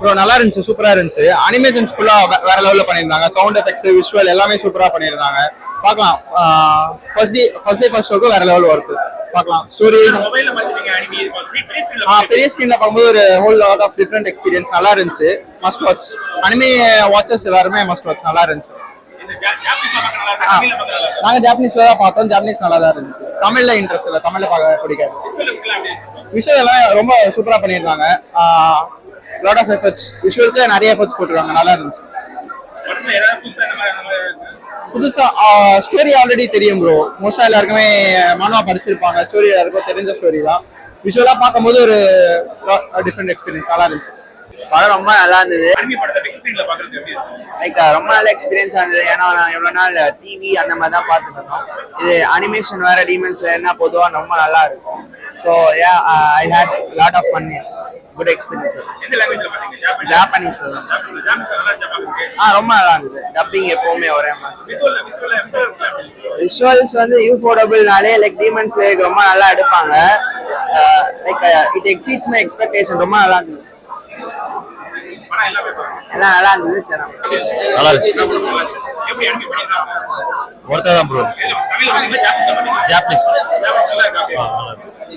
Bro நல்லா இருந்துச்சு, சூப்பரா இருந்துச்சு. அனிமேஷன்ஸ் ஃபுல்லா வேற லெவல்ல பண்ணியிருந்தாங்க. சவுண்ட் எஃபெக்ட்ஸ், விஷுவல் எல்லாமே சூப்பரா பண்ணியிருந்தாங்க. பார்க்கலாம். ஃபர்ஸ்ட் ஷோக்கு வேற லெவல் ஒர்க் பார்க்கலாம். ஸ்டோரி பெரிய ஸ்கிரீன்ல பார்க்கும்போது ஒரு whole lot of different experience நல்லா இருந்துச்சு. Must watch. அனிமே வாட்சர்ஸ் எல்லாருமே மஸ்ட் வாட்ச். நல்லா இருந்துச்சு. நாங்க ஜாப்பனீஸ்ல தான் பார்த்தோம். ஜாப்பனீஸ் நல்லா தான் இருந்துச்சு. தமிழ்ல இன்ட்ரெஸ்ட் இல்லை, தமிழ்ல பார்க்க பிடிக்காது. விஷுவல் எல்லாம் ரொம்ப சூப்பரா பண்ணியிருந்தாங்க. லாட் ஆஃப் எஃபர்ட்ஸ், விஷுவலுக்கு நிறைய எஃபர்ட்ஸ் போட்டுருக்காங்க. நல்லா இருந்துச்சு. புதுசா ஸ்டோரி ஆல்ரெடி தெரியும் ப்ரோ. மோஸ்டா எல்லாருக்குமே மனவா படிச்சிருப்பாங்க. ஸ்டோரி எல்லாருக்கும் தெரிஞ்ச ஸ்டோரி தான். விஷுவலா பார்க்கும்போது ஒரு டிஃப்ரெண்ட் எக்ஸ்பீரியன்ஸ் நல்லா இருந்துச்சு. படம் ரொம்ப நல்லா இருந்தது. லைக் ரொம்ப நல்ல எக்ஸ்பீரியன்ஸா இருந்தது. ஏன்னா நான் எவ்வளவு நாள் டிவி அந்த மாதிரி தான் பார்த்துட்டு இருந்தோம். இது அனிமேஷன் வேற டீமன்ஸ்ல என்ன பொதுவா ரொம்ப நல்லா இருக்கும். So I had lot of fun. Good experience. Japanese ரொம்ப நல்லா இருந்தது. டப்பிங் எப்பவுமே ஒரே மாதிரி. விஷுவல்ஸ் வந்து யூஃபோர்டபுள்னாலே லைக் டீமன்ஸ் ரொம்ப நல்லா எடுப்பாங்க. Like it exceeds my expectation. ரொம்ப நல்லா இருந்தது. எல்லாம் நல்லா இருந்தது. சரி, நல்லா இருந்துச்சு. ஒருத்தர் தான் ப்ரோ. ஜாப்பனீஸ்.